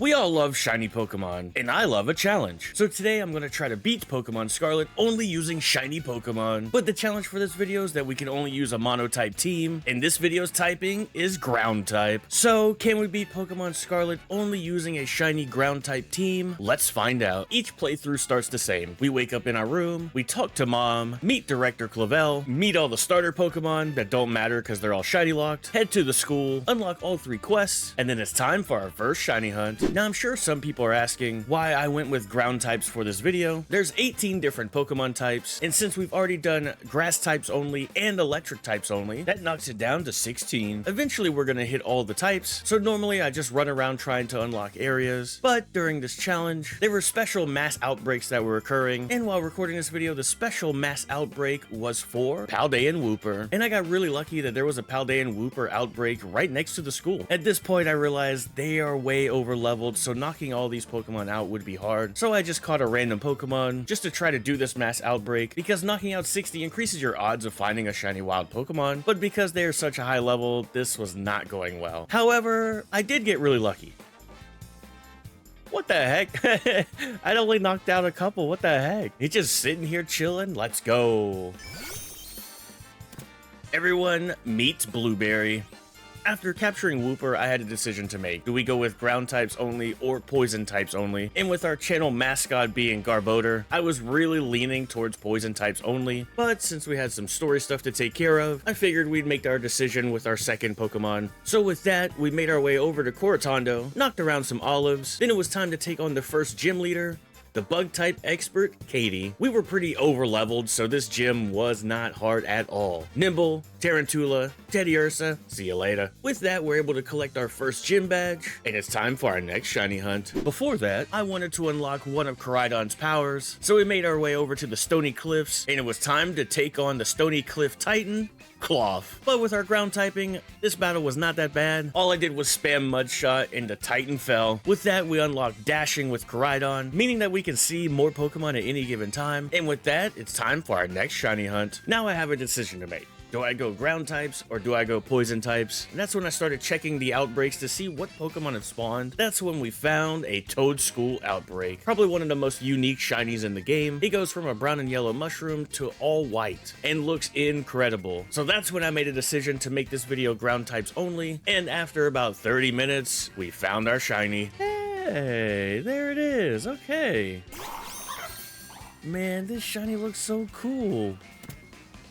We all love shiny Pokemon, and I love a challenge. So today I'm going to try to beat Pokemon Scarlet only using shiny Pokemon. But the challenge for this video is that we can only use a mono-type team, and this video's typing is ground type. So can we beat Pokemon Scarlet only using a shiny ground type team? Let's find out. Each playthrough starts the same. We wake up in our room, we talk to Mom, meet Director Clavel, meet all the starter Pokemon that don't matter because they're all shiny locked, head to the school, unlock all 3 quests, and then it's time for our first shiny hunt. Now I'm sure some people are asking why I went with ground types for this video. There's 18 different Pokemon types, and since we've already done grass types only and electric types only, that knocks it down to 16. Eventually we're gonna hit all the types, so normally I just run around trying to unlock areas, but during this challenge, there were special mass outbreaks that were occurring, and while recording this video, the special mass outbreak was for Paldean Wooper, and I got really lucky that there was a Paldean Wooper outbreak right next to the school. At this point, I realized they are way over leveled, so knocking all these Pokemon out would be hard. So I just caught a random Pokemon just to try to do this mass outbreak, because knocking out 60 increases your odds of finding a shiny wild Pokemon, but because they are such a high level, this was not going well. However, I did get really lucky. What the heck? I'd only knocked out a couple. What the heck? He's just sitting here chilling. Let's go. Everyone meets Blueberry. After capturing Wooper, I had a decision to make. Do we go with ground types only or poison types only? And with our channel mascot being Garbodor, I was really leaning towards poison types only, but since we had some story stuff to take care of, I figured we'd make our decision with our second Pokemon. So with that, we made our way over to Coratondo, knocked around some olives, then it was time to take on the first gym leader, the bug type expert, Katie. We were pretty over leveled, so this gym was not hard at all. Nimble, Tarantula, Teddiursa, see you later. With that, we're able to collect our first gym badge, and it's time for our next shiny hunt. Before that, I wanted to unlock one of Koraidon's powers, so we made our way over to the Stony Cliffs, and it was time to take on the Stony Cliff Titan, Cloth. But with our ground typing, this battle was not that bad. All I did was spam Mud Shot and the Titan fell. With that, we unlocked Dashing with Koraidon, meaning that we can see more Pokemon at any given time. And with that, it's time for our next shiny hunt. Now I have a decision to make. Do I go ground types or do I go poison types? And that's when I started checking the outbreaks to see what Pokemon had spawned. That's when we found a Toadschool outbreak. Probably one of the most unique shinies in the game. It goes from a brown and yellow mushroom to all white and looks incredible. So that's when I made a decision to make this video ground types only. And after about 30 minutes, we found our shiny. Hey, there it is. Okay. Man, this shiny looks so cool.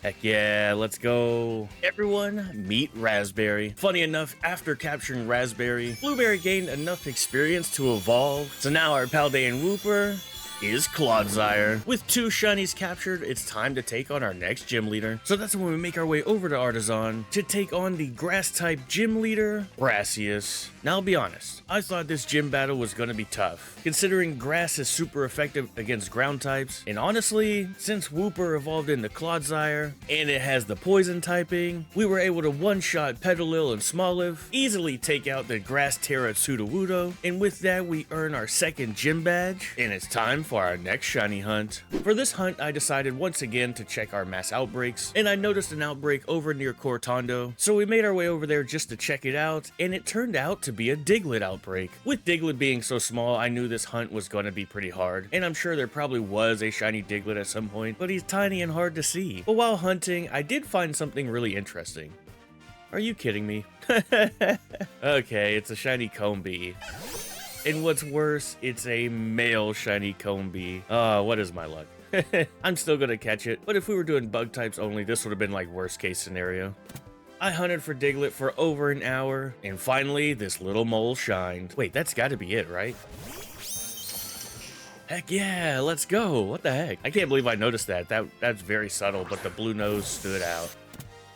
Heck yeah, let's go. Everyone, meet Raspberry. Funny enough, after capturing Raspberry, Blueberry gained enough experience to evolve. So now our Paldean Wooper is Clodsire. With 2 shinies captured, it's time to take on our next gym leader. So that's when we make our way over to Artisan to take on the grass type gym leader, Brassius. Now I'll be honest, I thought this gym battle was gonna be tough, considering grass is super effective against ground types, and honestly, since Wooper evolved into Clodsire, and it has the poison typing, we were able to one-shot Petalil and Smoliv, easily take out the grass Terra Sudowoodo, and with that we earn our second gym badge, and it's time for our next shiny hunt. For this hunt, I decided once again to check our mass outbreaks, and I noticed an outbreak over near Coratondo, so we made our way over there just to check it out, and it turned out to be a Diglett outbreak. With Diglett being so small, I knew this hunt was going to be pretty hard, and I'm sure there probably was a shiny Diglett at some point, but he's tiny and hard to see. But while hunting, I did find something really interesting. Are you kidding me? Okay, it's a shiny Combee. And what's worse, it's a male shiny Combee. Oh, what is my luck? I'm still gonna catch it, but if we were doing bug types only, this would have been like worst case scenario. I hunted for Diglett for over an hour, and finally, this little mole shined. Wait, that's gotta be it, right? Heck yeah, let's go. What the heck? I can't believe I noticed that. That's very subtle, but the blue nose stood out.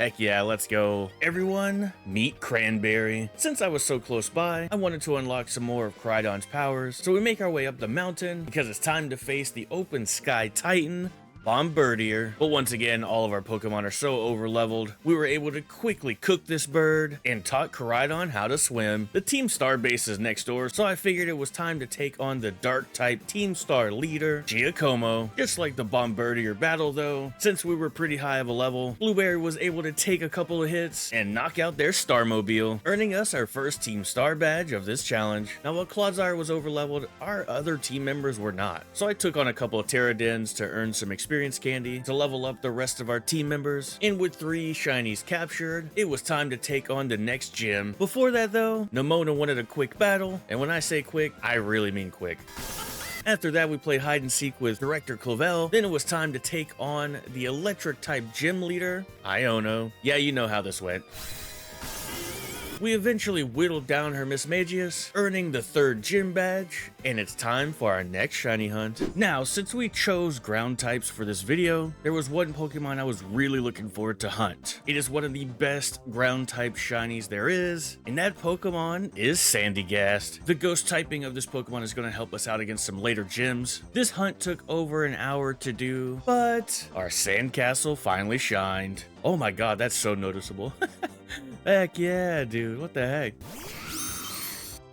Heck yeah, let's go. Everyone, meet Cranberry. Since I was so close by, I wanted to unlock some more of Koraidon's powers, so we make our way up the mountain because it's time to face the open sky Titan, Bombirdier. But once again, all of our Pokemon are so overleveled, we were able to quickly cook this bird and taught Koraidon how to swim. The Team Star base is next door, so I figured it was time to take on the Dark type Team Star leader, Giacomo. Just like the Bombirdier battle though, since we were pretty high of a level, Blueberry was able to take a couple of hits and knock out their Starmobile, earning us our first Team Star badge of this challenge. Now while Clodsire was overleveled, our other team members were not. So I took on a couple of Pterodins to earn some experience candy to level up the rest of our team members, and with 3 shinies captured, it was time to take on the next gym. Before that though, Nemona wanted a quick battle, and when I say quick, I really mean quick. After that, we played hide and seek with Director Clavel. Then it was time to take on the electric type gym leader, Iono. Yeah, you know how this went. We eventually whittled down her Miss Magius, earning the 3rd gym badge, and it's time for our next shiny hunt. Now, since we chose ground types for this video, there was one Pokemon I was really looking forward to hunt. It is one of the best ground type shinies there is, and that Pokemon is Sandygast. The ghost typing of this Pokemon is going to help us out against some later gyms. This hunt took over an hour to do, but our sandcastle finally shined. Oh my god, that's so noticeable. Heck yeah, dude. What the heck?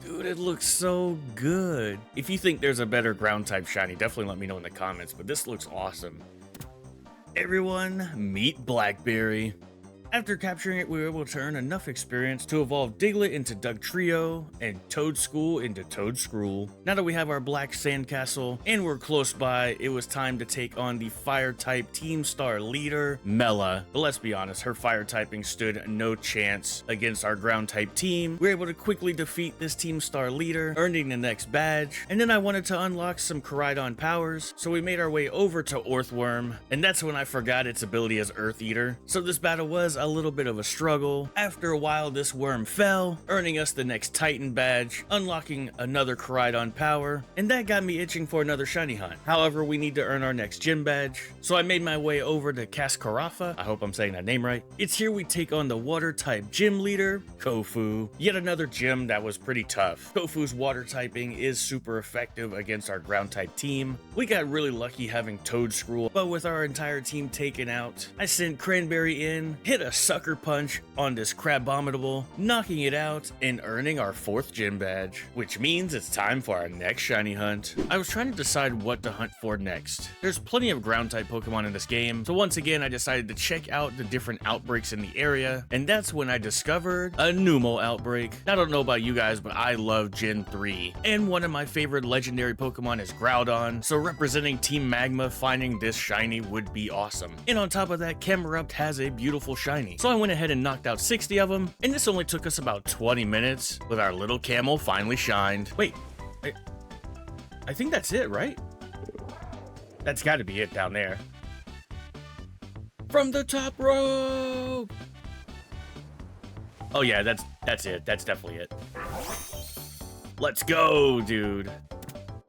Dude, it looks so good. If you think there's a better ground type shiny, definitely let me know in the comments, but this looks awesome. Everyone, meet Blackberry. After capturing it, we were able to earn enough experience to evolve Diglett into Dugtrio and Toadschool into Toadscruel. Now that we have our black sandcastle and we're close by, it was time to take on the fire type Team Star leader, Mela. But let's be honest, her fire typing stood no chance against our ground type team. We were able to quickly defeat this Team Star leader, earning the next badge. And then I wanted to unlock some Koraidon powers, so we made our way over to Orthworm, and that's when I forgot its ability as Earth Eater. So this battle was a little bit of a struggle. After a while, this worm fell, earning us the next Titan badge, unlocking another Koraidon power, and that got me itching for another shiny hunt. However, we need to earn our next gym badge, so I made my way over to Cascarafa. I hope I'm saying that name right. It's here we take on the water type gym leader, Kofu. Yet another gym that was pretty tough. Kofu's water typing is super effective against our ground type team. We got really lucky having Toadscruel, but with our entire team taken out, I sent Cranberry in, hit a sucker punch on this Crabominable, knocking it out and earning our 4th gym badge, which means it's time for our next shiny hunt. I was trying to decide what to hunt for next. There's plenty of ground type Pokemon in this game, so once again I decided to check out the different outbreaks in the area, and that's when I discovered a Numel outbreak. I don't know about you guys, but I love Gen 3, and one of my favorite legendary Pokemon is Groudon, so representing Team Magma, finding this shiny would be awesome. And on top of that, Camerupt has a beautiful shiny. So I went ahead and knocked out 60 of them, and this only took us about 20 minutes with our little camel finally shined. Wait, I think that's it, right? That's got to be it down there. From the top rope! Oh yeah, that's it. That's definitely it. Let's go, dude.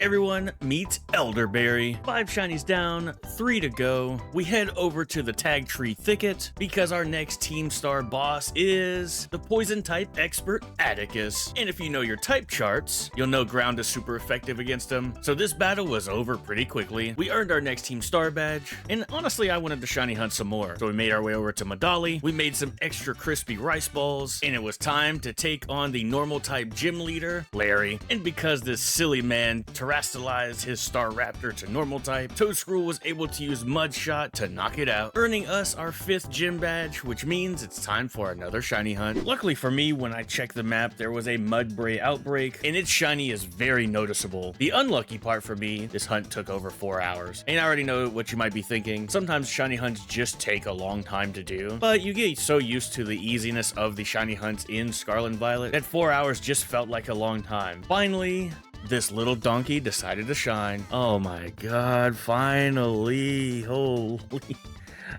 Everyone, meet Elderberry. 5 shinies down, 3 to go. We head over to the Tag Tree Thicket because our next Team Star boss is the Poison type expert Atticus. And if you know your type charts, you'll know ground is super effective against him. So this battle was over pretty quickly. We earned our next Team Star badge, and honestly I wanted to shiny hunt some more. So we made our way over to Medali, we made some extra crispy rice balls, and it was time to take on the normal type gym leader, Larry. And because this silly man terastallized his Staraptor to normal type, Toadscruel was able to use Mud Shot to knock it out, earning us our 5th gym badge, which means it's time for another shiny hunt. Luckily for me, when I checked the map, there was a Mudbray outbreak, and its shiny is very noticeable. The unlucky part for me, this hunt took over 4 hours. And I already know what you might be thinking. Sometimes shiny hunts just take a long time to do, but you get so used to the easiness of the shiny hunts in Scarlet and Violet that 4 hours just felt like a long time. Finally, this little donkey decided to shine. Oh my god, finally. Holy.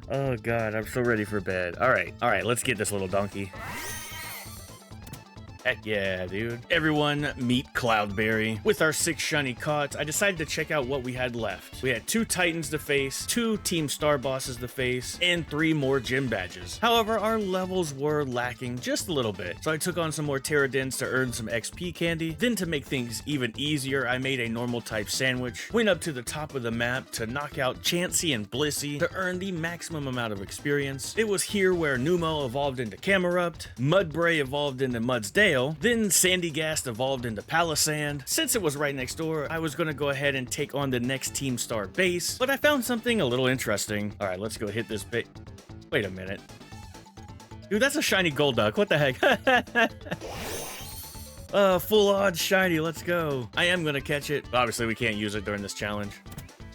Oh god, I'm so ready for bed. Alright, let's get this little donkey. Heck yeah, dude. Everyone meet Cloudberry. With our 6 shiny caught, I decided to check out what we had left. We had 2 Titans to face, 2 Team Star bosses to face, and 3 more gym badges. However, our levels were lacking just a little bit, so I took on some more Pterodins to earn some XP candy. Then to make things even easier, I made a normal type sandwich, went up to the top of the map to knock out Chansey and Blissey to earn the maximum amount of experience. It was here where Numel evolved into Camerupt, Mudbray evolved into Mudsdale, then Sandygast evolved into Palisand. Since it was right next door, I was gonna go ahead and take on the next Team Star base, but I found something a little interesting. Alright, let's go hit this bit. Wait a minute. Dude, that's a shiny Golduck. What the heck? Full on shiny. Let's go. I am gonna catch it. Obviously, we can't use it during this challenge.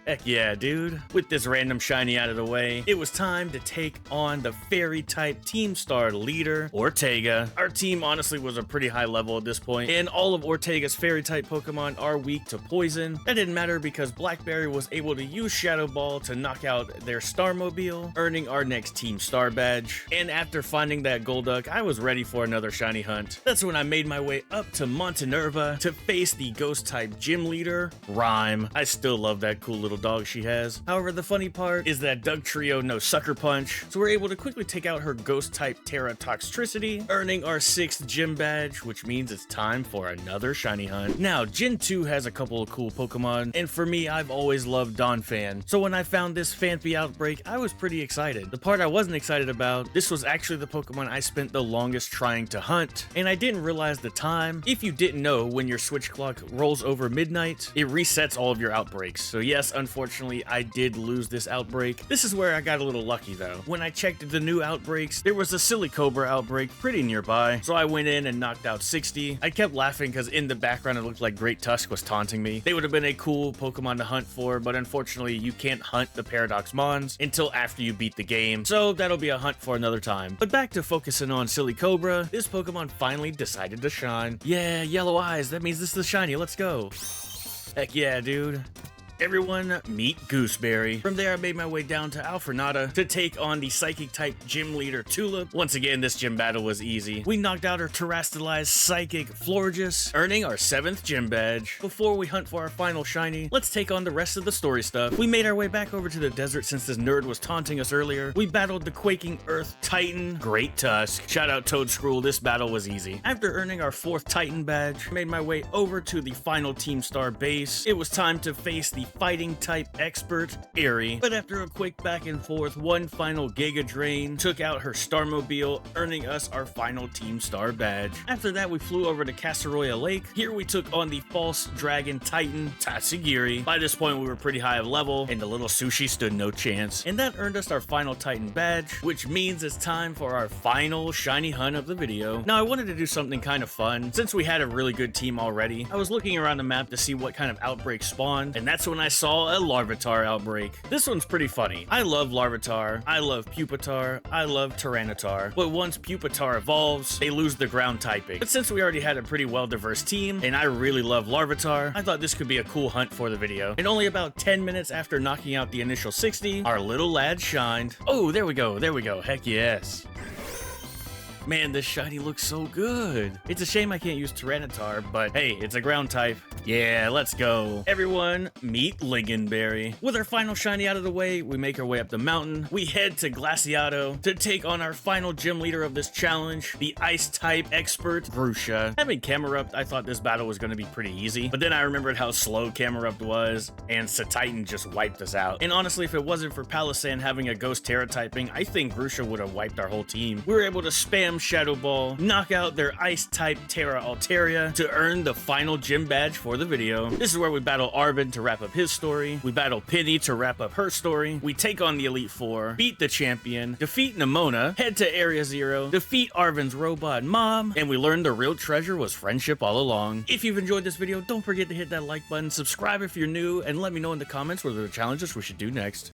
Heck yeah, dude. With this random shiny out of the way, it was time to take on the fairy-type Team Star leader, Ortega. Our team honestly was a pretty high level at this point, and all of Ortega's fairy-type Pokemon are weak to poison. That didn't matter because Blackberry was able to use Shadow Ball to knock out their Starmobile, earning our next Team Star badge. And after finding that Golduck, I was ready for another shiny hunt. That's when I made my way up to Montenerva to face the Ghost-type gym leader, Rhyme. I still love that cool little dog she has. However, the funny part is that Doug Trio knows Sucker Punch, so we're able to quickly take out her ghost type Terra Toxtricity, earning our 6th gym badge, which means it's time for another shiny hunt. Now, Gen 2 has a couple of cool Pokemon, and for me, I've always loved Donphan, so when I found this Phanpy outbreak, I was pretty excited. The part I wasn't excited about, this was actually the Pokemon I spent the longest trying to hunt, and I didn't realize the time. If you didn't know, when your switch clock rolls over midnight, it resets all of your outbreaks. So yes, unfortunately, I did lose this outbreak. This is where I got a little lucky though. When I checked the new outbreaks, there was a Silly Cobra outbreak pretty nearby, so I went in and knocked out 60. I kept laughing because in the background it looked like Great Tusk was taunting me. They would have been a cool Pokemon to hunt for, but unfortunately you can't hunt the Paradox Mons until after you beat the game, so that'll be a hunt for another time. But back to focusing on Silly Cobra, this Pokemon finally decided to shine. Yeah, yellow eyes, that means this is the shiny, let's go. Heck yeah, dude. Everyone meet Gooseberry. From there, I made my way down to Alfrenata to take on the Psychic-type gym leader Tulip. Once again, this gym battle was easy. We knocked out her terastallized Psychic Florges, earning our 7th gym badge. Before we hunt for our final shiny, let's take on the rest of the story stuff. We made our way back over to the desert since this nerd was taunting us earlier. We battled the Quaking Earth Titan, Great Tusk. Shout out Toadskrull, this battle was easy. After earning our 4th Titan badge, I made my way over to the final Team Star base. It was time to face the fighting type expert, Aerie. But after a quick back and forth, one final Giga Drain took out her Starmobile, earning us our final Team Star badge. After that, we flew over to Casaroya Lake. Here we took on the false dragon titan, Tatsugiri. By this point, we were pretty high of level, and the little sushi stood no chance. And that earned us our final Titan badge, which means it's time for our final shiny hunt of the video. Now, I wanted to do something kind of fun. Since we had a really good team already, I was looking around the map to see what kind of outbreak spawned, and that's when I saw a Larvitar outbreak. This one's pretty funny. I love Larvitar, I love Pupitar, I love Tyranitar, but once Pupitar evolves, they lose the ground typing. But since we already had a pretty well-diverse team, and I really love Larvitar, I thought this could be a cool hunt for the video. And only about 10 minutes after knocking out the initial 60, our little lad shined. Oh, there we go, heck yes. Man, this shiny looks so good. It's a shame I can't use Tyranitar, but hey, it's a ground type. Yeah, let's go. Everyone, meet Lingonberry. With our final shiny out of the way, we make our way up the mountain. We head to Glaciato to take on our final gym leader of this challenge, the Ice-type expert, Grusha. Having Camerupt, I thought this battle was going to be pretty easy, but then I remembered how slow Camerupt was, and Satitan just wiped us out. And honestly, if it wasn't for Palisand having a Ghost Terra typing, I think Grusha would have wiped our whole team. We were able to spam Shadow Ball, knock out their Ice-type Terra Altaria to earn the final gym badge for the video. This is where we battle Arvin to wrap up his story. We battle Penny to wrap up her story. We take on the Elite Four, beat the champion, defeat Nemona, head to Area Zero, defeat Arvin's robot mom, and we learn the real treasure was friendship all along. If you've enjoyed this video, don't forget to hit that like button, subscribe if you're new, and let me know in the comments what are the challenges we should do next.